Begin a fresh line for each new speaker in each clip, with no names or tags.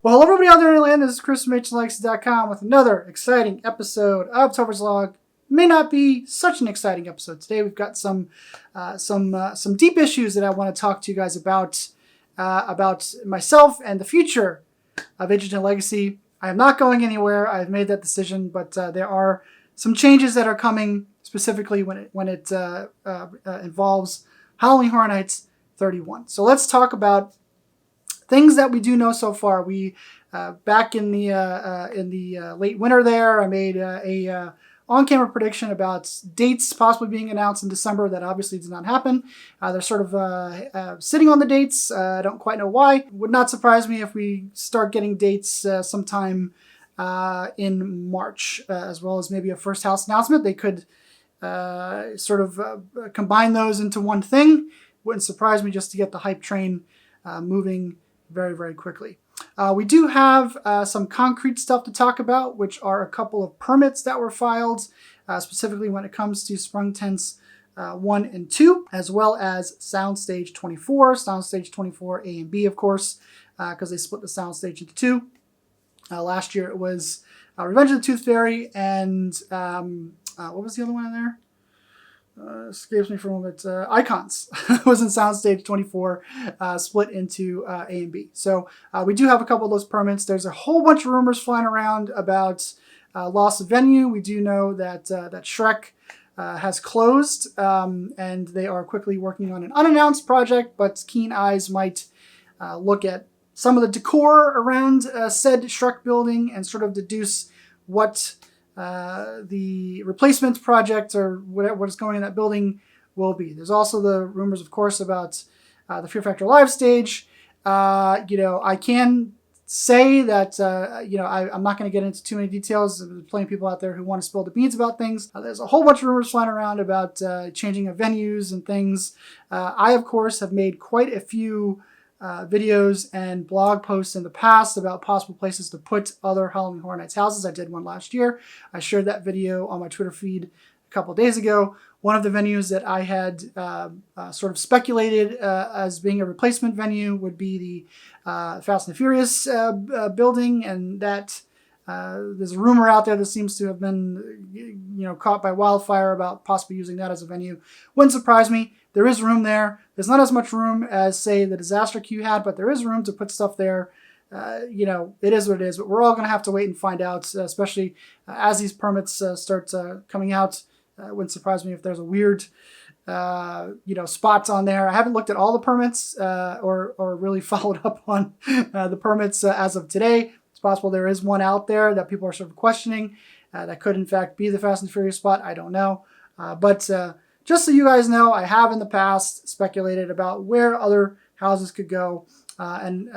Well, hello everybody out there in Atlanta. This is Chris from HHN with another exciting episode of Topher's Log. May not be such an exciting episode today. We've got some deep issues that I want to talk to you guys about myself and the future of HHN Legacy. I am not going anywhere. I've made that decision, but there are some changes that are coming, specifically when it involves Halloween Horror Nights 31. So let's talk about things that we do know so far. We back in the late winter there, I made a on-camera prediction about dates possibly being announced in December. That obviously did not happen. They're sort of sitting on the dates. I don't quite know why. Would not surprise me if we start getting dates sometime in March, as well as maybe a first house announcement. They could sort of combine those into one thing. Wouldn't surprise me just to get the hype train moving very, very quickly. We do have some concrete stuff to talk about, which are a couple of permits that were filed, specifically when it comes to Sprung Tents 1 and 2, as well as Soundstage 24. Soundstage 24 A and B, of course, because they split the Soundstage into two. Last year it was Revenge of the Tooth Fairy and what was the other one in there? Escapes me for a moment. Icons was in Soundstage 24, split into A and B. So we do have a couple of those permits. There's a whole bunch of rumors flying around about loss of venue. We do know that that Shrek has closed, and they are quickly working on an unannounced project, but keen eyes might look at some of the decor around said Shrek building and sort of deduce what the replacement project or what is going in that building will be. There's also the rumors, of course, about the Fear Factor live stage. I can say that, I'm not going to get into too many details. There's plenty of people out there who want to spill the beans about things. There's a whole bunch of rumors flying around about changing of venues and things. I, of course, have made quite a few videos and blog posts in the past about possible places to put other Halloween Horror Nights houses. I did one last year. I shared that video on my Twitter feed a couple of days ago. One of the venues that I had sort of speculated as being a replacement venue would be the Fast and the Furious building, and that there's a rumor out there that seems to have been caught by wildfire about possibly using that as a venue. Wouldn't surprise me. There is room there. There's not as much room as, say, the Disaster Queue had, but there is room to put stuff there. It is what it is, but we're all going to have to wait and find out, especially as these permits start coming out. Wouldn't surprise me if there's a weird, spots on there. I haven't looked at all the permits or really followed up on the permits as of today. It's possible there is one out there that people are sort of questioning that could, in fact, be the Fast and Furious spot. I don't know. But just so you guys know, I have in the past speculated about where other houses could go. And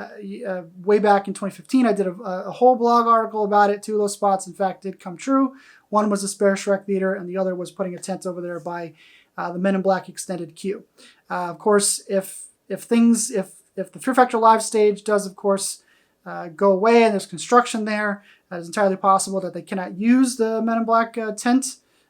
way back in 2015, I did a whole blog article about it. Two of those spots, in fact, did come true. One was the spare Shrek Theater, and the other was putting a tent over there by the Men in Black extended queue. Of course, if the Fear Factor live stage does, of course, go away and there's construction there, it's entirely possible that they cannot use the Men in Black tent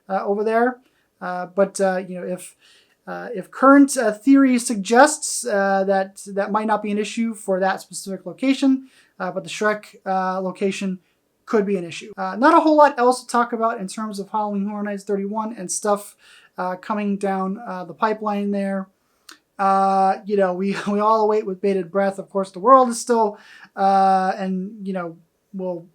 over there. But if current theory suggests that might not be an issue for that specific location, but the Shrek location could be an issue. Not a whole lot else to talk about in terms of Halloween Horror Nights 31 and stuff coming down the pipeline there. We all await with bated breath. Of course, the world is still will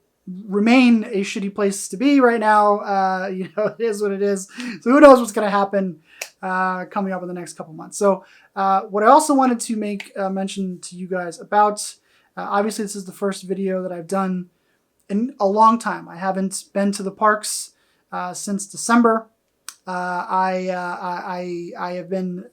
remain a shitty place to be right now. It is what it is. So who knows what's going to happen coming up in the next couple months. So what I also wanted to make mention to you guys about, obviously this is the first video that I've done in a long time. I haven't been to the parks since December. I have been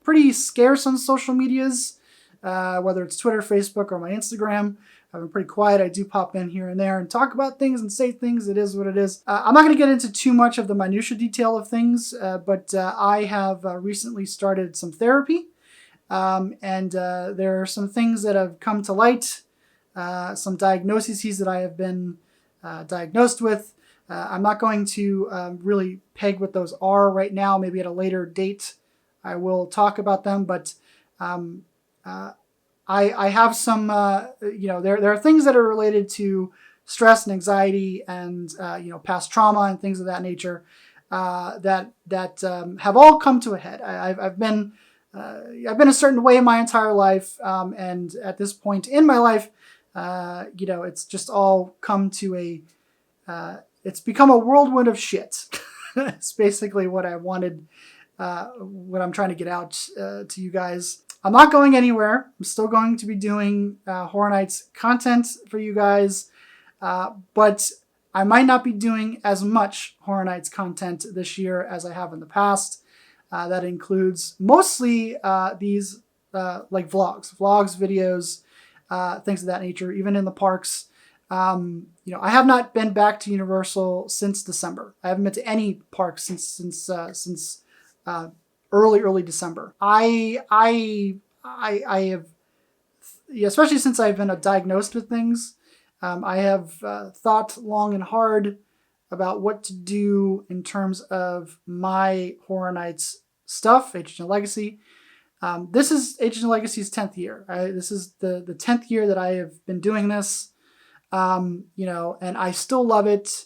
pretty scarce on social medias, whether it's Twitter, Facebook, or my Instagram. I've been pretty quiet. I do pop in here and there and talk about things and say things. It is what it is. I'm not going to get into too much of the minutia detail of things, but I have recently started some therapy, and there are some things that have come to light, some diagnoses that I have been diagnosed with. I'm not going to really peg what those are right now. Maybe at a later date I will talk about them, but I have some, there are things that are related to stress and anxiety and, past trauma and things of that nature that have all come to a head. I've been a certain way my entire life, and at this point in my life, it's just all come to it's become a whirlwind of shit. It's basically what I wanted, what I'm trying to get out to you guys. I'm not going anywhere. I'm still going to be doing Horror Nights content for you guys, but I might not be doing as much Horror Nights content this year as I have in the past. That includes mostly these like vlogs, videos, things of that nature, even in the parks. I have not been back to Universal since December. I haven't been to any parks since early December. I have, especially since I've been diagnosed with things, I have thought long and hard about what to do in terms of my Horror Nights stuff, HHN Legacy. This is HHN Legacy's 10th year. This is the 10th year that I have been doing this, and I still love it.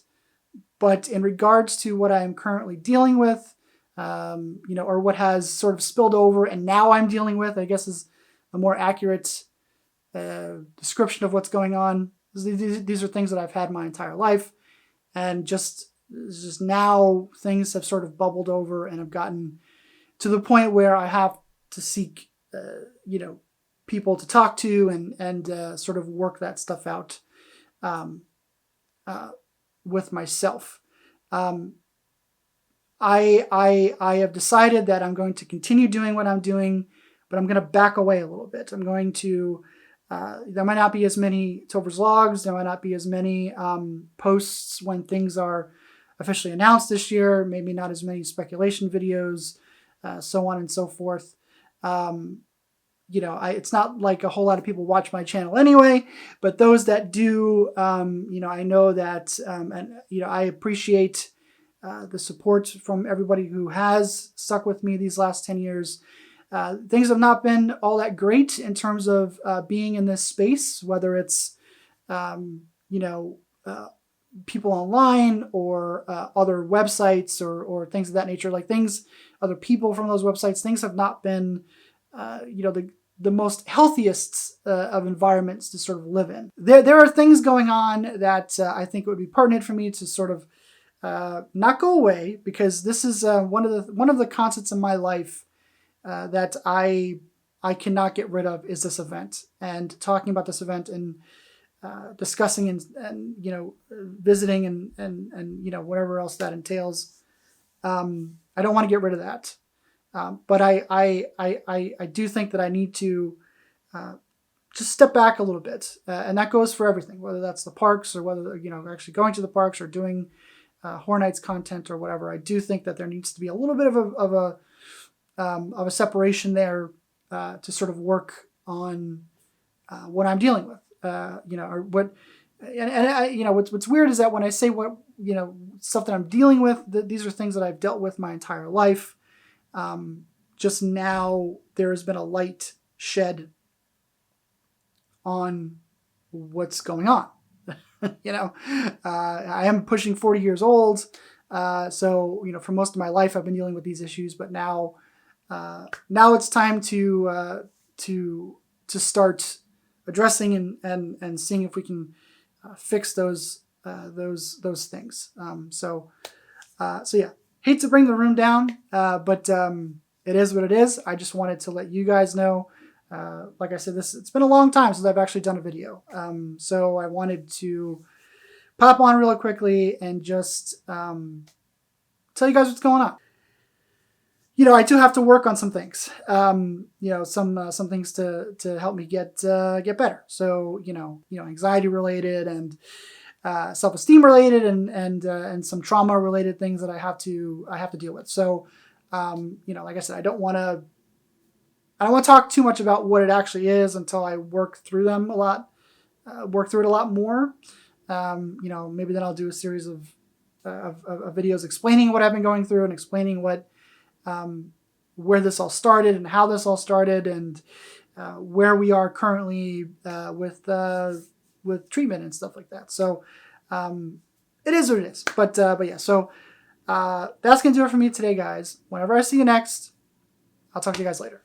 But in regards to what I am currently dealing with, or what has sort of spilled over and now I'm dealing with, I guess is a more accurate description of what's going on. These are things that I've had my entire life, and just now things have sort of bubbled over and have gotten to the point where I have to seek, people to talk to and sort of work that stuff out with myself. I have decided that I'm going to continue doing what I'm doing, but I'm going to back away a little bit. I'm going to, there might not be as many Topher's logs. There might not be as many posts when things are officially announced this year. Maybe not as many speculation videos, so on and so forth. It's not like a whole lot of people watch my channel anyway, but those that do, I know that, I appreciate the support from everybody who has stuck with me these last 10 years. Things have not been all that great in terms of being in this space, whether it's, people online or other websites or things of that nature, other people from those websites. Things have not been, the most healthiest of environments to sort of live in. There are things going on that I think it would be pertinent for me to sort of not go away, because this is one of the constants in my life that I cannot get rid of is this event, and talking about this event and discussing and visiting and whatever else that entails. I don't want to get rid of that, but I do think that I need to just step back a little bit, and that goes for everything, whether that's the parks or whether actually going to the parks or doing Horror Nights content or whatever. I do think that there needs to be a little bit of a separation there to sort of work on what I'm dealing with, or what. And what's weird is that when I say stuff that I'm dealing with, these are things that I've dealt with my entire life. Just now there has been a light shed on what's going on. I am pushing 40 years old. So, for most of my life, I've been dealing with these issues, but now it's time to start addressing and seeing if we can fix those things. So yeah, hate to bring the room down, but it is what it is. I just wanted to let you guys know. Like I said, it's been a long time since I've actually done a video. So I wanted to pop on really quickly and just tell you guys what's going on. I do have to work on some things. Some things to help me get better. So anxiety related and self-esteem related and some trauma related things that I have to deal with. So like I said, I don't want to talk too much about what it actually is until I work through it a lot more. Maybe then I'll do a series of videos explaining what I've been going through and explaining where this all started and how this all started, and where we are currently with treatment and stuff like that. So it is what it is. But yeah, so that's going to do it for me today, guys. Whenever I see you next, I'll talk to you guys later.